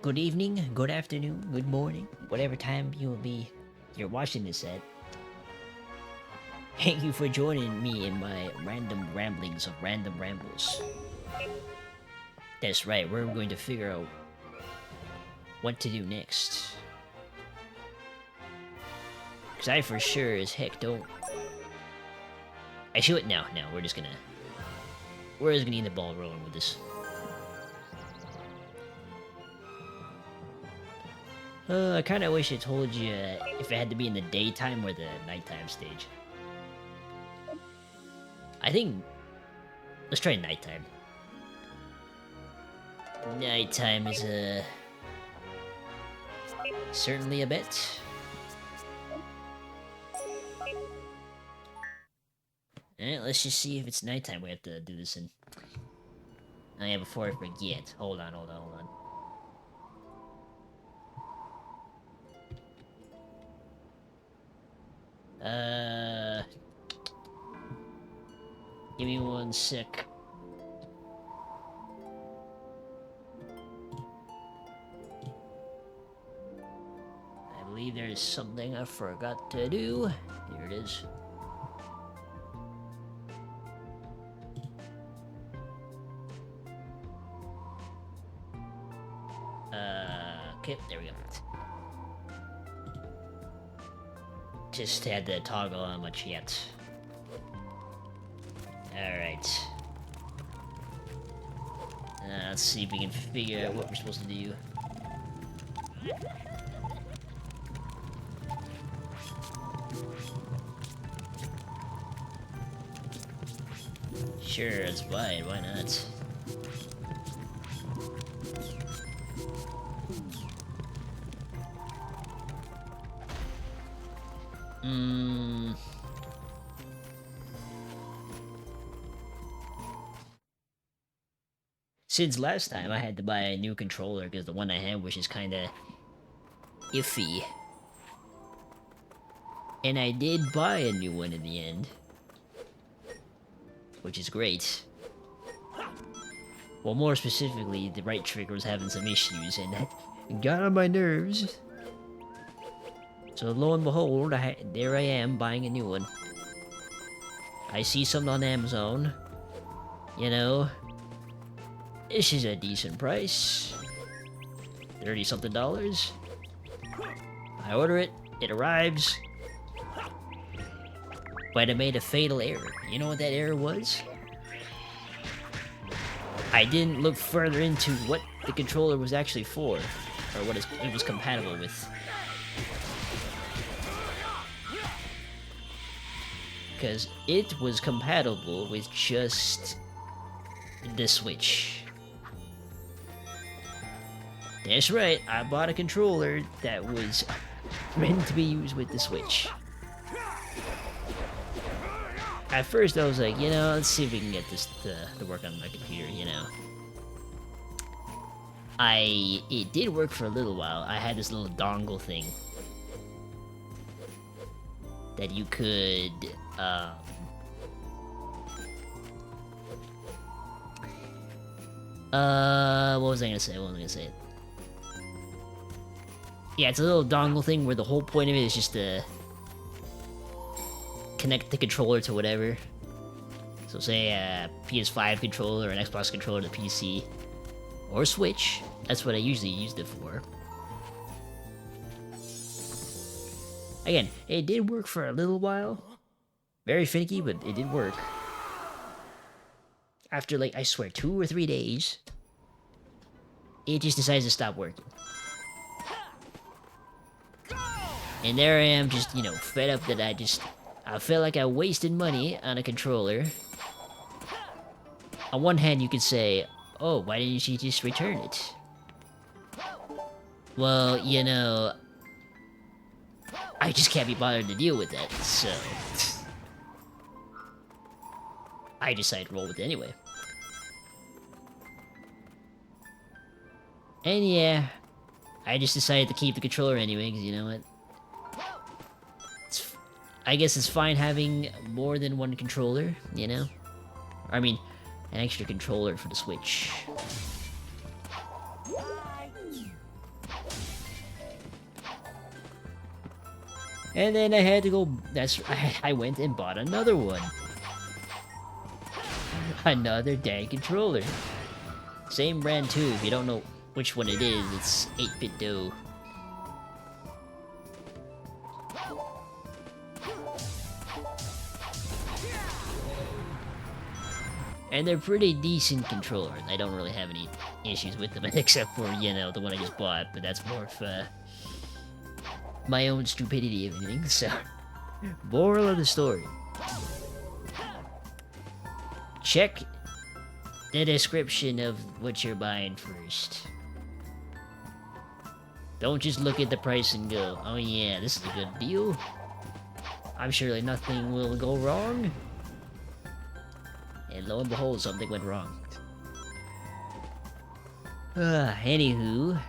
good evening, good afternoon, good morning, whatever time you're watching this at. Thank you for joining me in my random ramblings of random rambles. That's right, we're going to figure out what to do next. Cause I for sure as heck don't. I should no, we're just gonna get the ball rolling with this. I kinda wish I told you if it had to be in the daytime or the nighttime stage. I think... let's try nighttime. Nighttime is, certainly a bet. Alright, let's just see if it's nighttime we have to do this in. Oh yeah, before I forget. Hold on. Give me one sec. I believe there is something I forgot to do. Here it is. Okay, there we go. Just had to toggle on much yet. Alright. Let's see if we can figure out what we're supposed to do. Sure, it's fine, why not? Since last time I had to buy a new controller because the one I had was just kinda iffy. And I did buy a new one in the end. Which is great. Well, more specifically, the right trigger was having some issues and that got on my nerves. So lo and behold, there I am buying a new one. I see something on Amazon. You know, this is a decent price. 30-something dollars. I order it, it arrives. But I made a fatal error. You know what that error was? I didn't look further into what the controller was actually for, or what it was compatible with. Because it was compatible with just the Switch. That's right, I bought a controller that was meant to be used with the Switch. At first I was like, you know, let's see if we can get this to work on my computer, you know. It did work for a little while. I had this little dongle thing that you could, what was I gonna say? Yeah, it's a little dongle thing where the whole point of it is just to connect the controller to whatever. So say a PS5 controller or an Xbox controller to PC. Or Switch. That's what I usually used it for. Again, it did work for a little while. Very finicky, but it did work. After, like, I swear, 2 or 3 days, it just decides to stop working. And there I am, just, you know, fed up that I felt like I wasted money on a controller. On one hand, you could say, oh, why didn't you just return it? Well, you know, I just can't be bothered to deal with that, so I decided to roll with it anyway. And yeah, I just decided to keep the controller anyway, because you know what? I guess it's fine having more than one controller, you know? I mean, an extra controller for the Switch. And then I had to go. I went and bought another one. Another dang controller. Same brand too. If you don't know which one it is, it's 8-bit dough. And they're pretty decent controllers. I don't really have any issues with them, except for, you know, the one I just bought, but that's more of my own stupidity, if anything, so... Moral of the story. Check the description of what you're buying first. Don't just look at the price and go, oh yeah, this is a good deal. I'm sure like nothing will go wrong. And lo and behold, something went wrong. Anywho.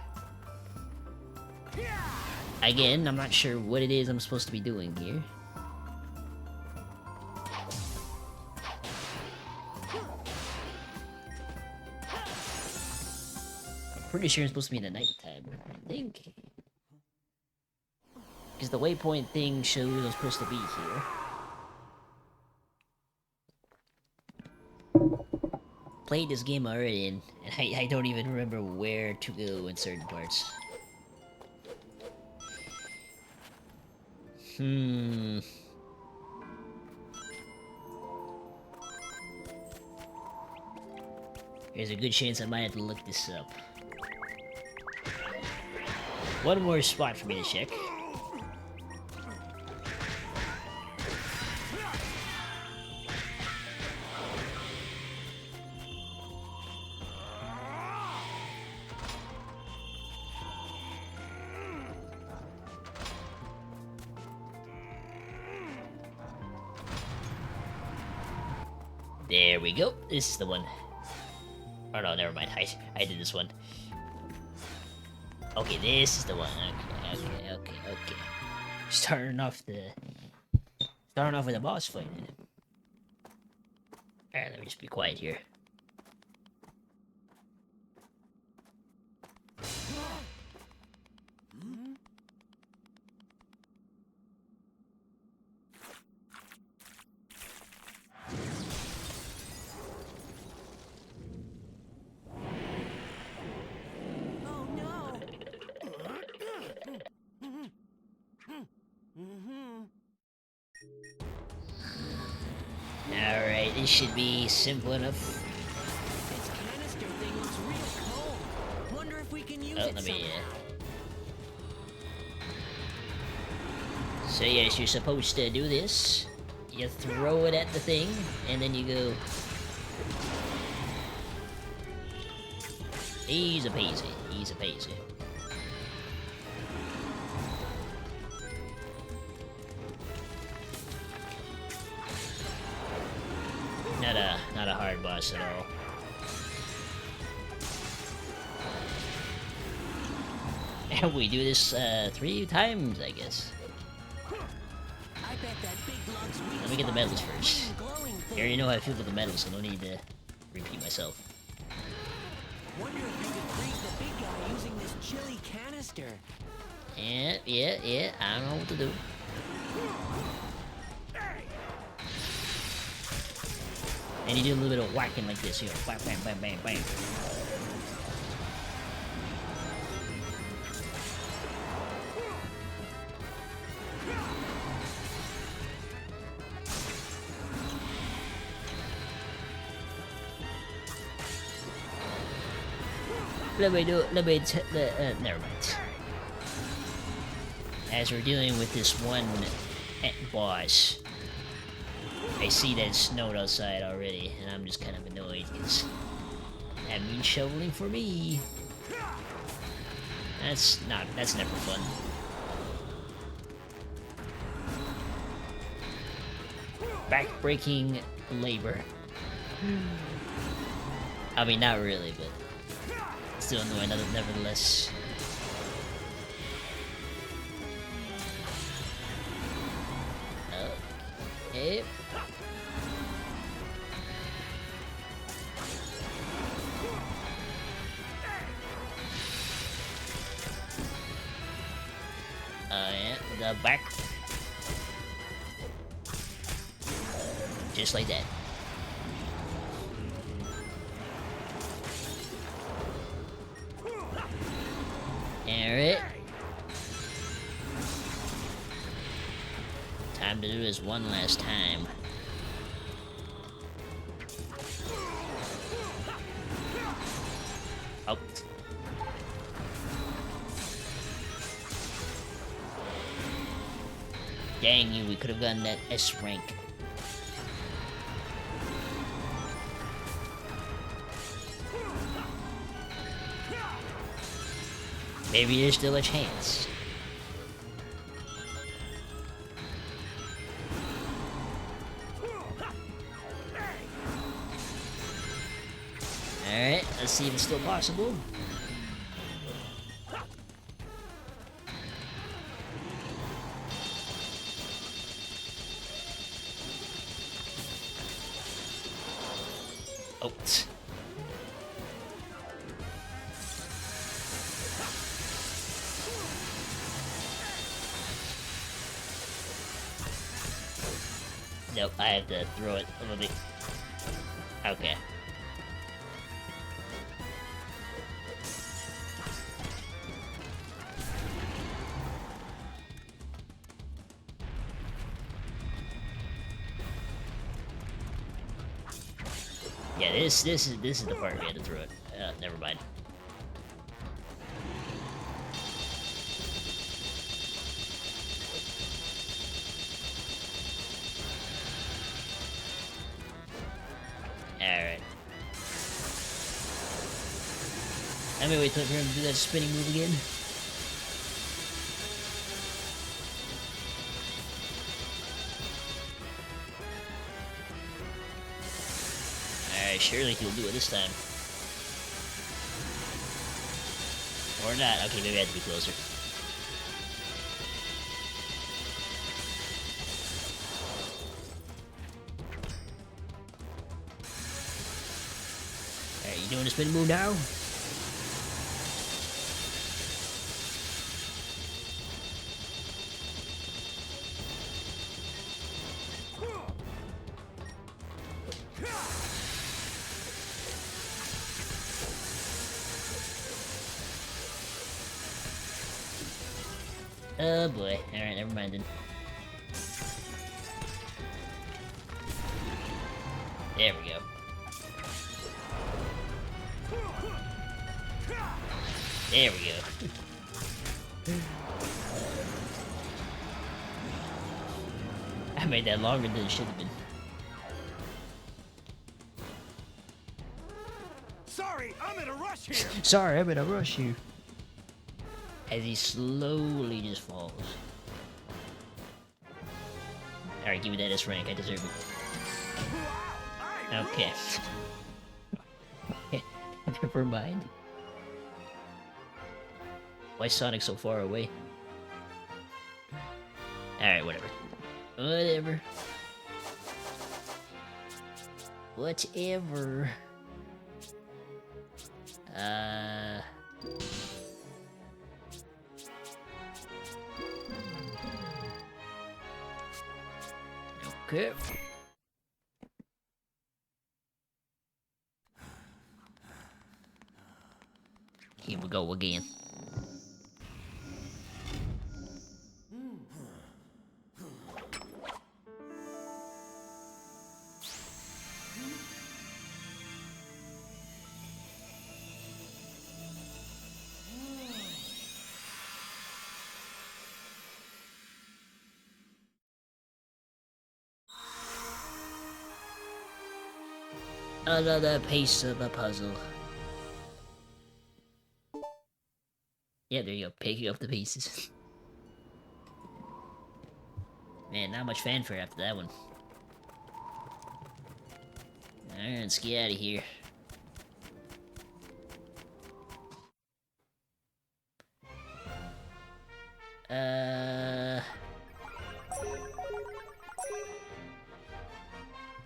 Again, I'm not sure what it is I'm supposed to be doing here. I'm pretty sure it's supposed to be in the nighttime, I think. Because the waypoint thing shows I'm supposed to be here. Played this game already, and I don't even remember where to go in certain parts. There's a good chance I might have to look this up. One more spot for me to check. There we go. This is the one. Oh no, never mind. I did this one. Okay, this is the one. Okay. Starting off with a boss fight. Alright, let me just be quiet here. Alright, this should be simple enough. This canister thing looks real cold. Wonder if we can use it somehow. So yes, you're supposed to do this. You throw it at the thing, and then you go... Easy peasy, easy peasy. Not a hard boss at all. And we do this 3 times, I guess. I bet that big block's weak Let me get the medals first. glowing I thing. already know how I feel with the medals, so no need to repeat myself. Wonder if you could freeze the big guy using this chili canister. Yeah, I don't know what to do. And you do a little bit of whacking like this, you know, whack, bam, bam, bam, bam. Never mind. As we're dealing with this one boss, I see that it's snowed outside already, and I'm just kind of annoyed, because that means shoveling for me. That's never fun. Back-breaking labor. I mean, not really, but still annoying nevertheless. Okay. Yeah, the back Just like that. Alright. Time to do this one last time. Oh. Dang you, we could have gotten that S rank. Maybe there's still a chance. Alright, let's see if it's still possible. Oh. Nope, I have to throw it a little bit. Okay. Yeah, this is the part we had to throw it. Never mind. Alright. I'm gonna wait for him to do that spinning move again. Alright, surely he'll do it this time. Or not. Okay, maybe I have to be closer. Alright, you doing the spin move now? Oh boy. Alright, never mind then. There we go. There we go. I made that longer than it should have been. Sorry, I'm in a rush here. Sorry, I'm in a rush here. As he slowly just falls. Alright, give me that S rank, I deserve it. Okay. Never mind. Why is Sonic so far away? Alright, whatever. Whatever. Whatever. Okay. Here we go again. Another piece of the puzzle. Yeah, there you go. Picking up the pieces. Man, not much fanfare after that one. Alright, let's get out of here.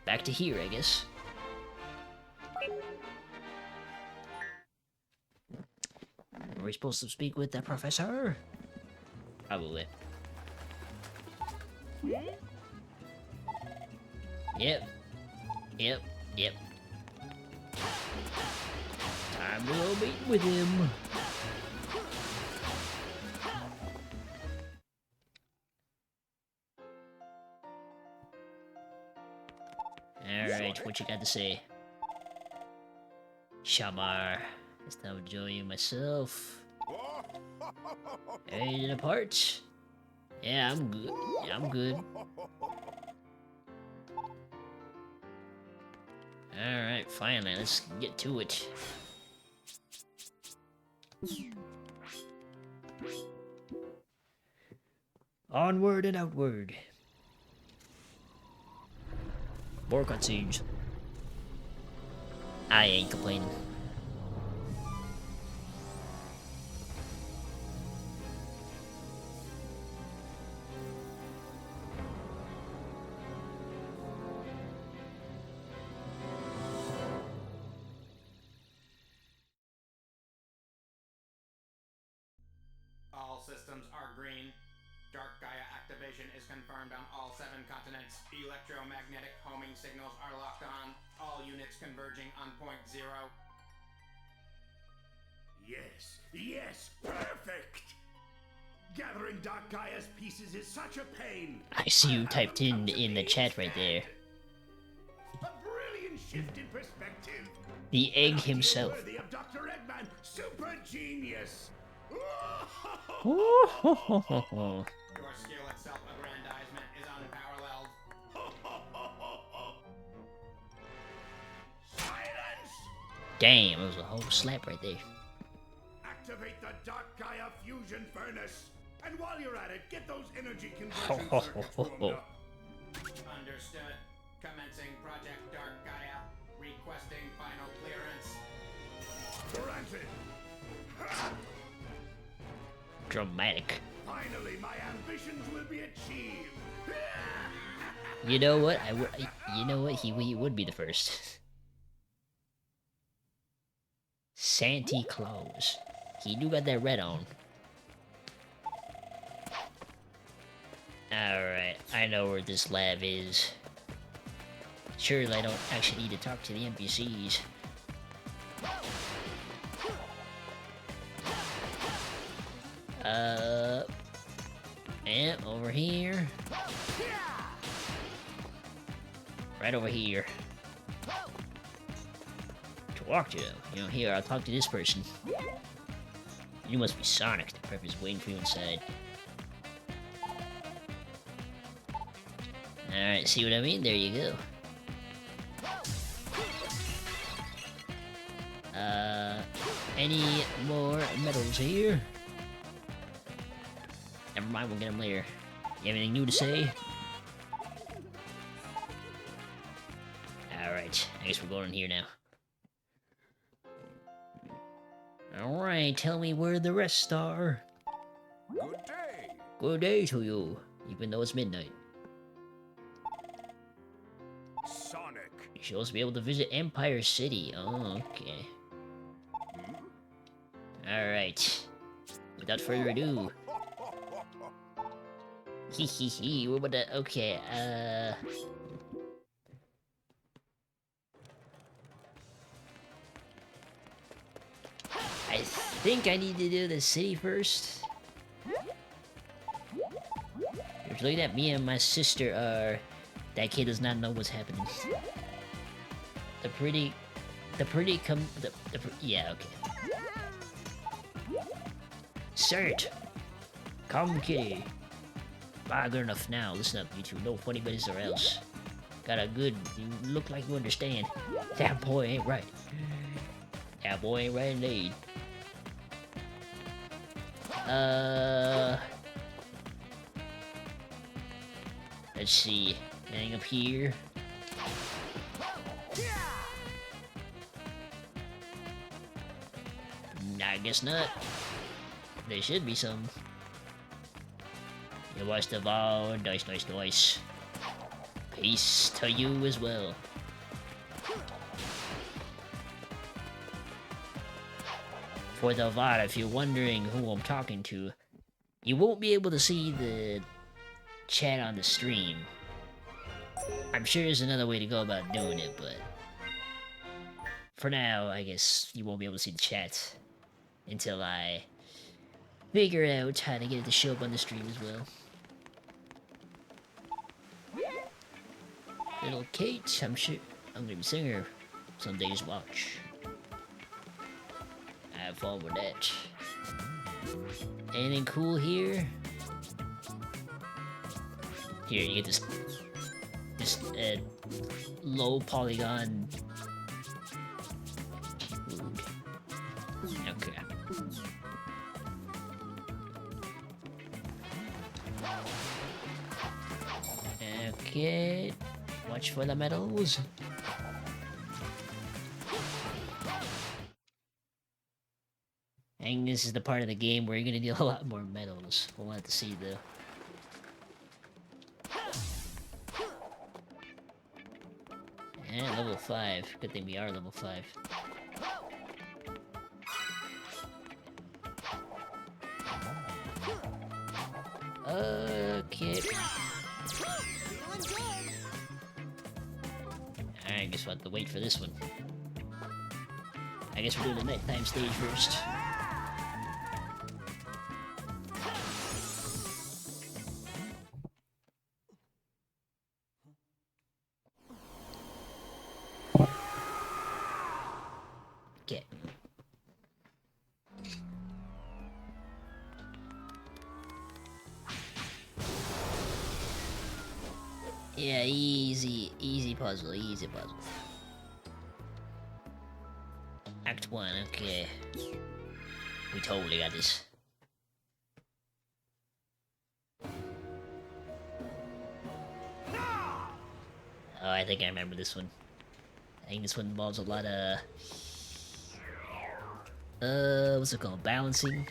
Back to here, I guess. Are we supposed to speak with the professor? Probably. Yep, Yep, yep. Time to go meet with him. Alright, what you got to say? Shamar. It's time to enjoy you myself. Ready to depart? Yeah, I'm good. Yeah, I'm good. Alright, finally, let's get to it. Onward and outward. More cutscenes. I ain't complaining. All systems are green. Dark Gaia activation is confirmed on all 7 continents. Electromagnetic homing signals are locked on. All units converging on point 0. Yes, yes, perfect! Gathering Dark Gaia's pieces is such a pain. I see you I'll have typed them come in to me the chat right there. A brilliant shift in perspective. The egg An idea himself. worthy of Dr. Eggman, super genius. Ooh, Your skill at self-aggrandizement is unparalleled. Silence! damn, it was a whole slap right there. Activate the Dark Gaia fusion furnace. And while you're at it, get those energy conversion circuits warmed up. Understood. Commencing Project Dark Gaia. Requesting final clearance. Granted. Dramatic. Finally, my ambitions will be achieved. You know what? You know what? He would be the first. Santa Claus. He do got that red on. Alright, I know where this lab is. Surely I don't actually need to talk to the NPCs. Yeah, over here. Right over here. To walk to, you know, here, I'll talk to this person. You must be Sonic. The prep is waiting for you inside. Alright, see what I mean? There you go. Any more medals here? Never mind, we'll get them later. You have anything new to say? Alright, I guess we're going in here now. Alright, tell me where the rest are. Good day. Good day to you, even though it's midnight. Sonic. You're supposed to be able to visit Empire City. Oh, okay. Alright. Without further ado. Hee, we're about to... Okay, I think I need to do the city first. If you're looking at me and my sister are... That kid does not know what's happening. Yeah, okay. Cert! Come, kitty. Ah, good enough now. Listen up, you two. No funny business or else. Got a good... You look like you understand. That boy ain't right. That boy ain't right indeed. Let's see. Anything up here? I guess not. There should be some. You watched the ball. Nice. Peace to you as well. For the VOD, if you're wondering who I'm talking to, you won't be able to see the chat on the stream. I'm sure there's another way to go about doing it, but for now, I guess you won't be able to see the chat until I figure out how to get it to show up on the stream as well. Little Kate, I'm sure I'm gonna be seeing her Sunday's watch. Have fun with that. Anything cool here? Here, you get this low polygon food. Okay. Okay. Watch for the medals. And this is the part of the game where you're gonna need a lot more medals. We'll have to see though. And level 5. Good thing we are level 5. Okay. Alright, guess we'll have to wait for this one. I guess we're doing the nighttime stage first. Okay. Yeah, easy puzzle, easy puzzle. Act 1, okay. We totally got this. Oh, I think I remember this one. I think this one involves a lot of... what's it called? Balancing?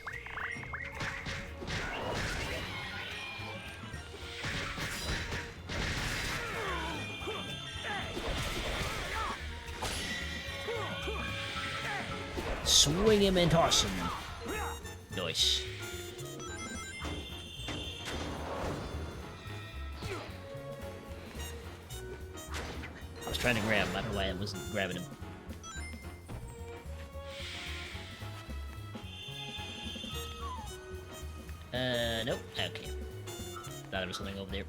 Swing him and toss him. Nice. I was trying to grab him. I don't know why I wasn't grabbing him. Nope. Okay. Thought there was something over there.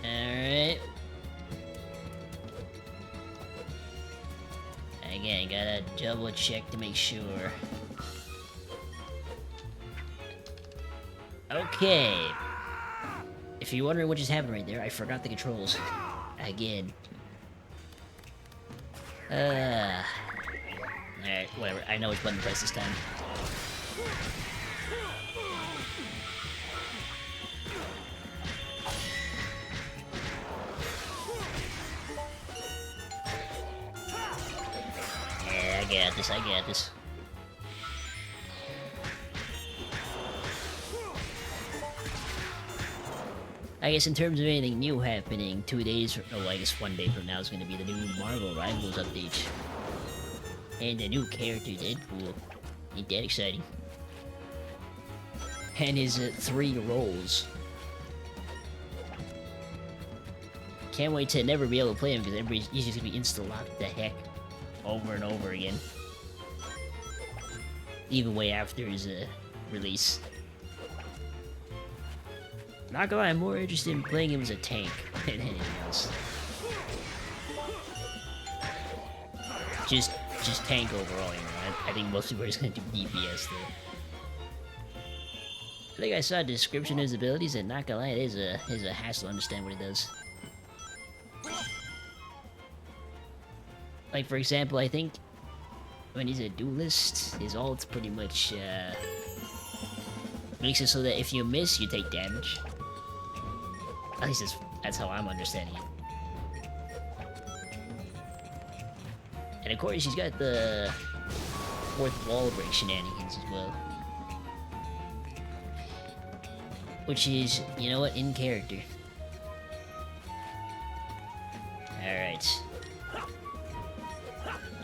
Alright. Again, gotta double check to make sure. Okay. If you're wondering what just happened right there, I forgot the controls. Again. Alright, whatever. I know which button to press this time. Yeah, I got this, I got this. I guess in terms of anything new happening, 2 days, oh, I guess 1 day from now is going to be the new Marvel Rivals update. And the new character, Deadpool. Ain't that exciting. And his 3 roles. Can't wait to never be able to play him, because he's just going to be insta-locked the heck over and over again. Even way after his release. Not gonna lie, I'm more interested in playing him as a tank than anything else. Just tank overall, you know. I think most people are just gonna do DPS though. I think I saw a description of his abilities, and not gonna lie, it is a hassle to understand what he does. Like, for example, I think when he's a duelist, his ult's pretty much makes it so that if you miss, you take damage. At least that's how I'm understanding it. And of course, he's got the 4th wall break shenanigans as well. Which is, you know what, in character. Alright.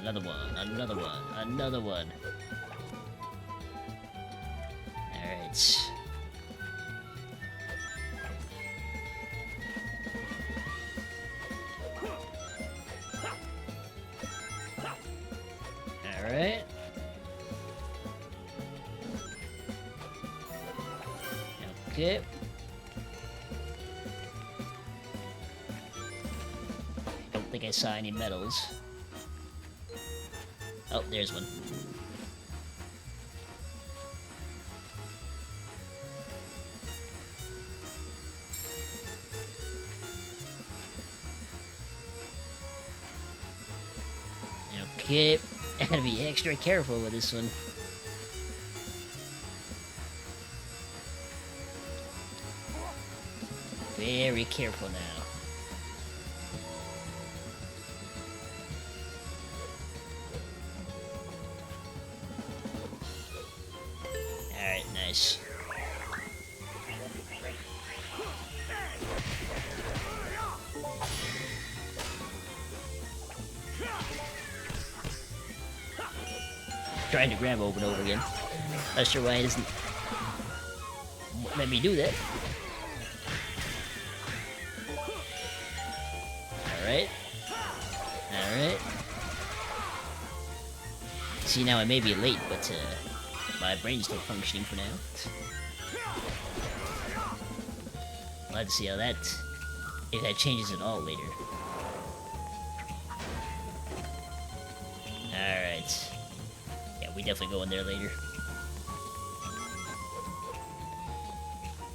Another one, another one, another one. Alright. Alright. Okay. Don't think I saw any medals. Oh, there's one. Okay, I gotta be extra careful with this one. Very careful now. Alright, nice. Trying to grab over and over again. Not sure why it doesn't let me do that. Alright. Alright. See, now I may be late, but my brain's still functioning for now. I'll have to see how that, if that changes at all later. Alright. Yeah, we definitely go in there later.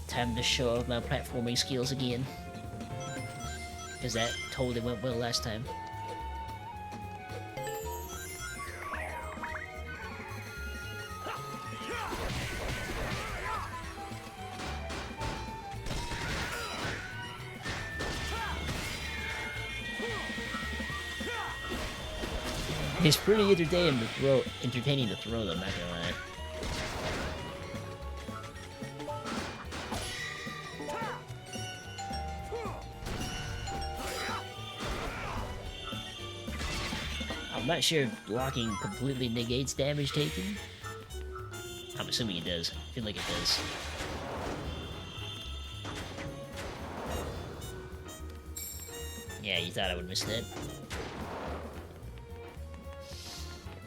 Time to show off my platforming skills again. Because that totally went well last time. It's pretty entertaining to throw them, not gonna lie. I'm not sure if blocking completely negates damage taken. I'm assuming it does. I feel like it does. Yeah, you thought I would miss that.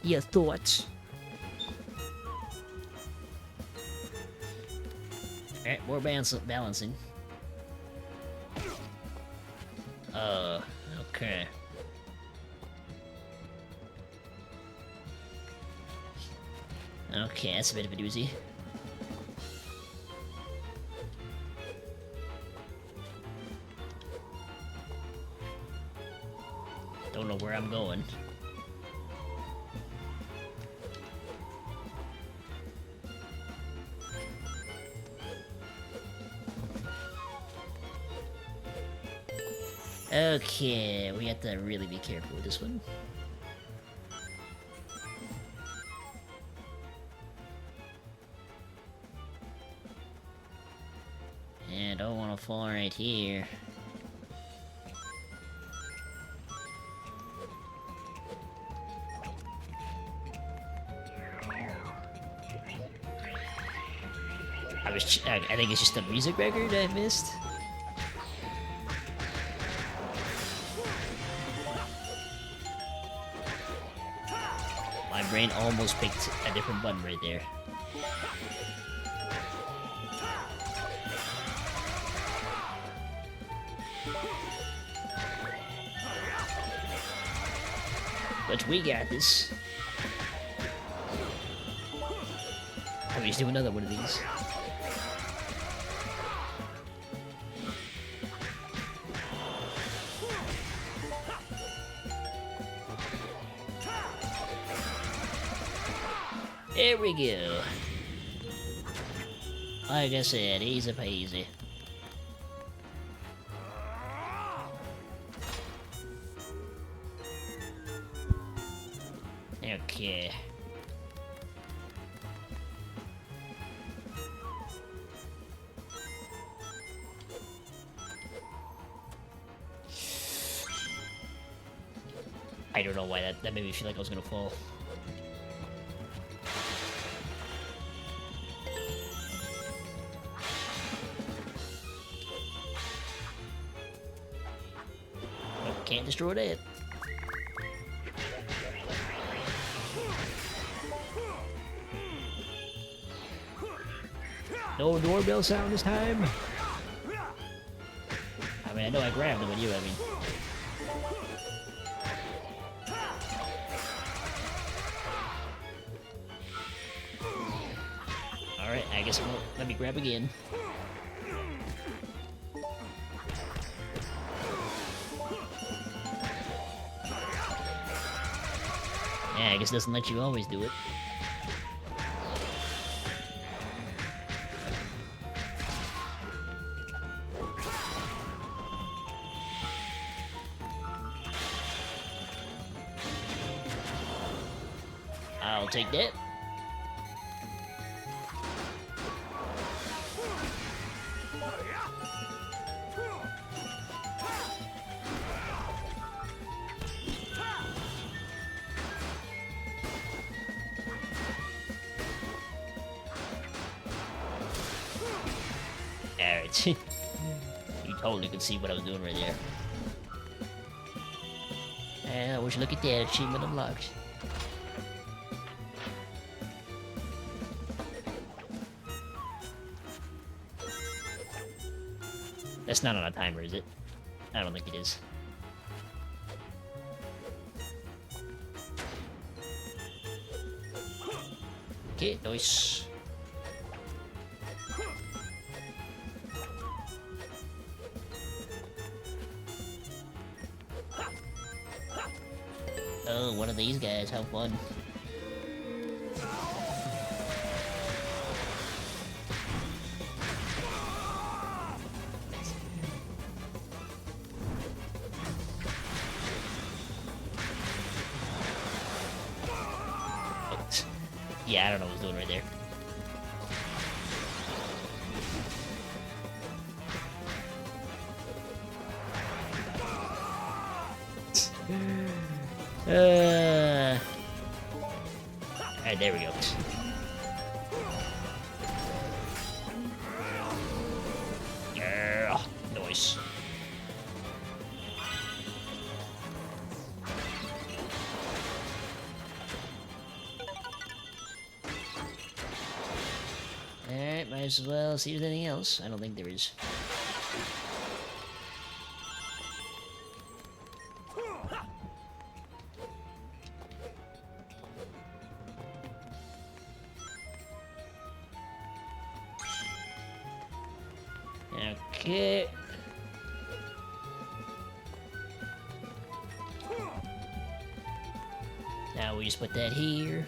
Your thoughts? Alright, more balancing. Okay. Okay, that's a bit of a doozy. Don't know where I'm going. Okay, we have to really be careful with this one. And I don't want to fall right here. I think it's just a music record I missed. My brain almost picked a different button right there. But we got this. Let me just do another one of these. There we go. Like I said, easy peasy. Okay. I don't know why that made me feel like I was gonna fall. Can't destroy that. No doorbell sound this time? I mean, I know I grabbed him, but you, I mean. Alright, I guess it won't let me grab again. Yeah, I guess it doesn't let you always do it. I'll take that. Alright. You totally could see what I was doing right there. And I wish look at that, achievement unlocked. That's not on a timer, is it? I don't think it is. Okay, nice. Oh, one of these guys, how fun. Yeah, I don't know what I was doing right there. Alright, there we go. Yeah, nice. Alright, might as well see if there's anything else. I don't think there is. Okay. Now we just put that here.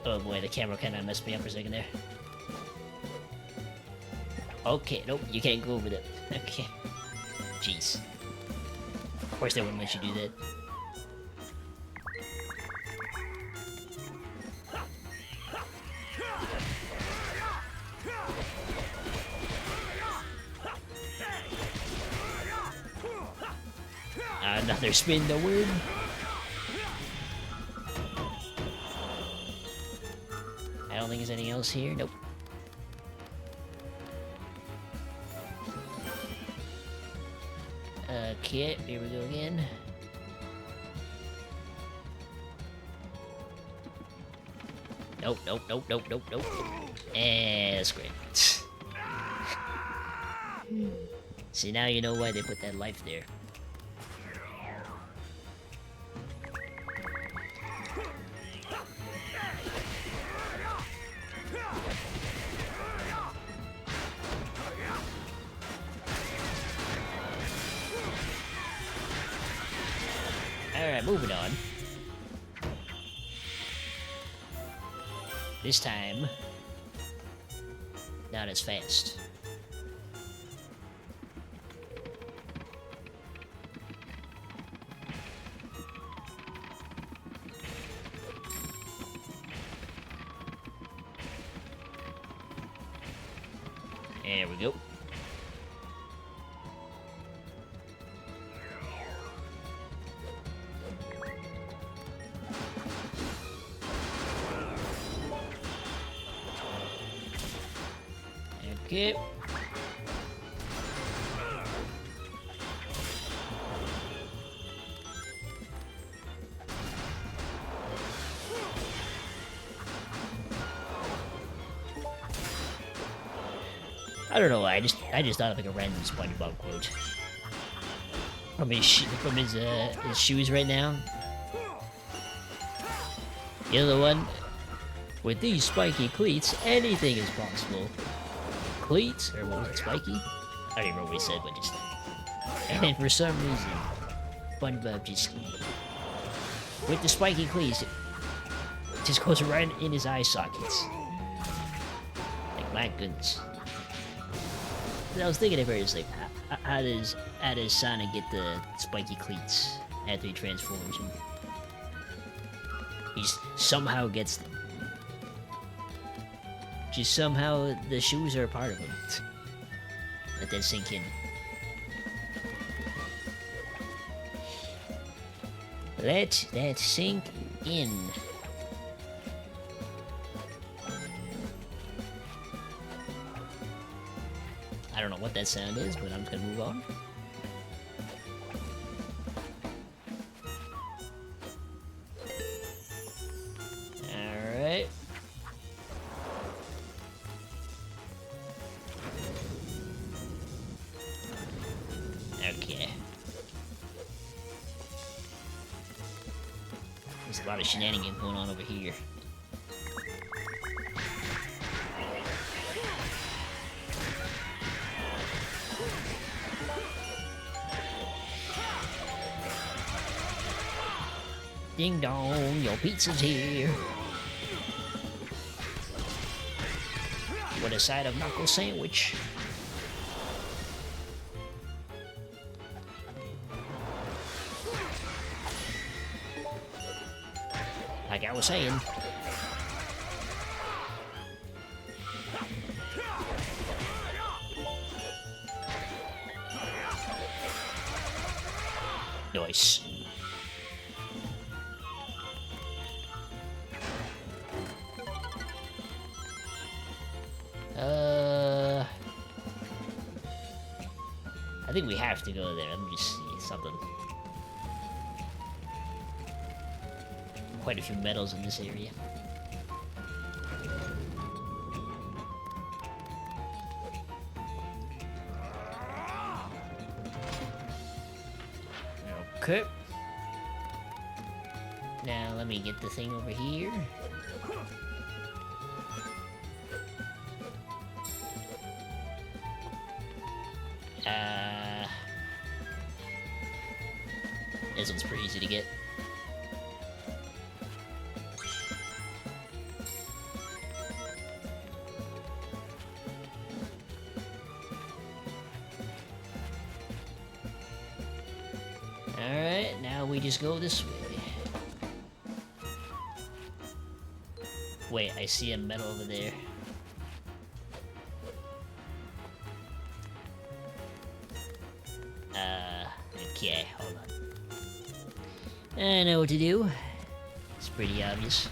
Oh boy, the camera kind of messed me up for a second there. Okay, nope, you can't go over that. Okay. Jeez. Of course they wouldn't let you do that. Another spin the word. I don't think there's anything else here. Nope. Okay, here we go again. Nope, nope, nope, nope, nope, nope. And that's great. See, now you know why they put that life there. Alright, moving on. This time, not as fast. There we go. Okay. I don't know why. I just thought of like a random SpongeBob quote from his shoes right now. The other one, with these spiky cleats, anything is possible. Cleats, or what was it, spiky? I don't even remember what he said, but just. And for some reason, SpongeBob just, with the spiky cleats, it just goes right in his eye sockets. Like, my goodness. I was thinking at first, like, how does Sonic get the spiky cleats after he transforms? And he somehow gets them. Just somehow the shoes are a part of him. Let that sink in. Let that sink in. I don't know what that sound is, but I'm just gonna move on. Alright. Okay. There's a lot of shenanigans going on over here. Ding dong, your pizza's here. With a side of knuckle sandwich. Like I was saying. Nice. I think we have to go there. Let me just see something. Quite a few medals in this area. Okay. Now let me get the thing over here. This one's pretty easy to get. Alright, now we just go this way. Wait, I see a medal over there. Okay, hold on. I know what to do. It's pretty obvious.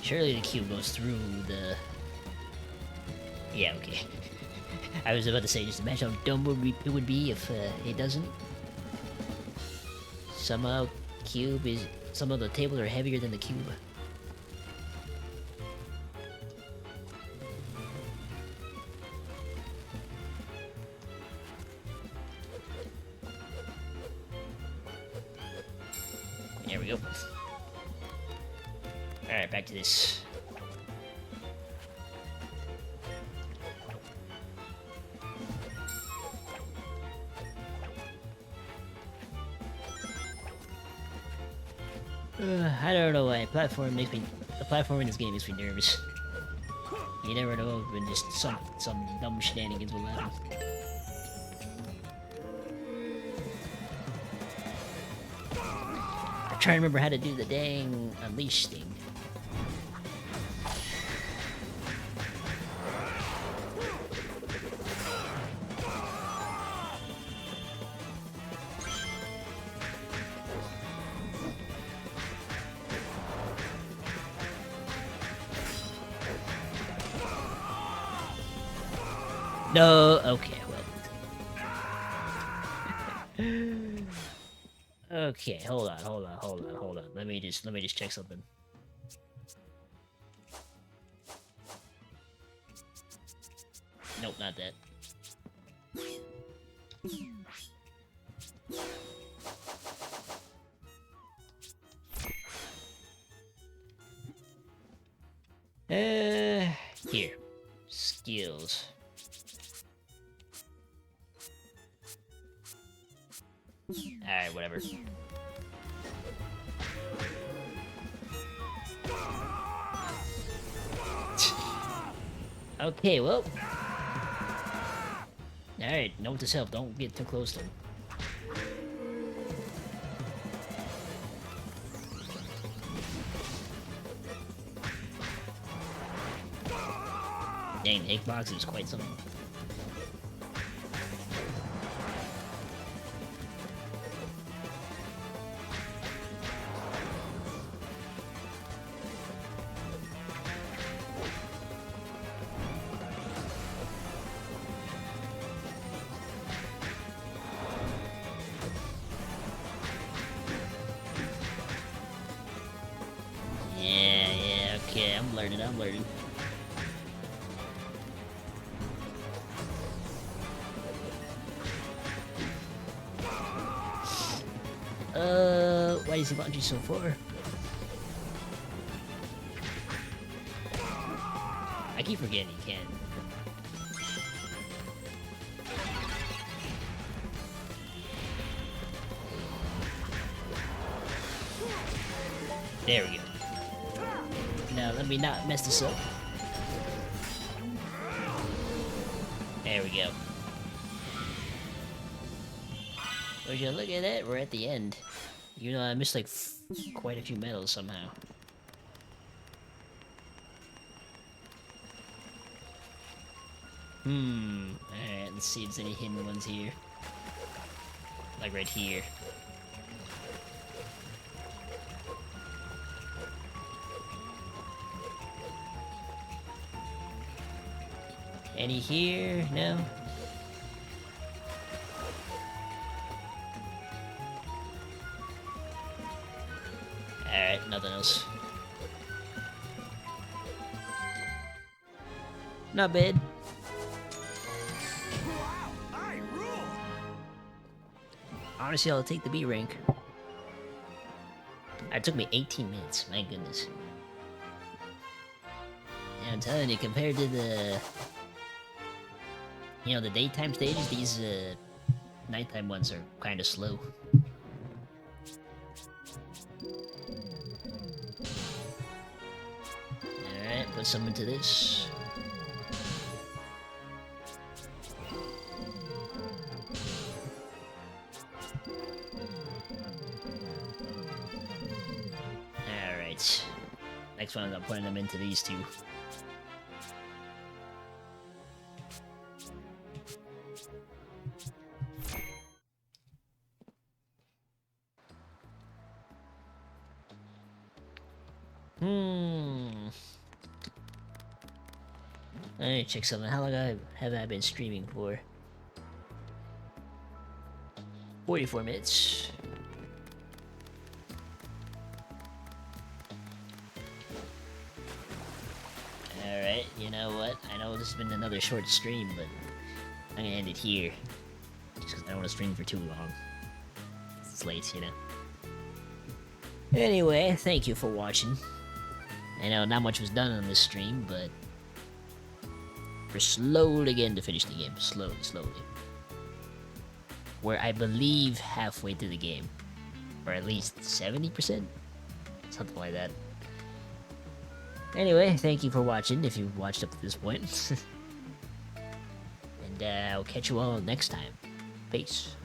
Surely the cube goes through the... Yeah, okay. I was about to say, just imagine how dumb it would be if it doesn't. Somehow, some of the tables are heavier than the cube. There we go. Alright, back to this. I don't know why. The platform in this game makes me nervous. You never know when just some dumb shenanigans will happen. I'm trying to remember how to do the dang unleash thing. No, okay, well. Okay, hold on. Let me just check something. Nope, not that. Here. Skills. Alright, whatever. Okay, well. Alright, note to self, don't get too close to him. Dang, the hitbox is quite something. Yeah, okay, I'm learning. Why is he launching so far? I keep forgetting he can. There we go. Now let me not mess this up. There we go. Would you look at that? We're at the end. You know, I missed like quite a few medals somehow. Alright, let's see if there's any hidden ones here. Like right here. Any here? No? Alright, nothing else. Not bad. I rule. Honestly, I'll take the B rank. It took me 18 minutes, my goodness. Yeah, I'm telling you, compared to the... You know, the daytime stages, these nighttime ones are kind of slow. Alright, put some into this. Alright. Next one, I'm putting them into these two. I need to check something. How long have I been streaming for? 44 minutes. Alright, you know what? I know this has been another short stream, but I'm gonna end it here. Just because I don't want to stream for too long. It's late, you know. Anyway, thank you for watching. I know not much was done on this stream, but we're slowly getting to finish the game. Slowly. We're, I believe, halfway through the game. Or at least 70%? Something like that. Anyway, thank you for watching, if you've watched up to this point. And I'll catch you all next time. Peace.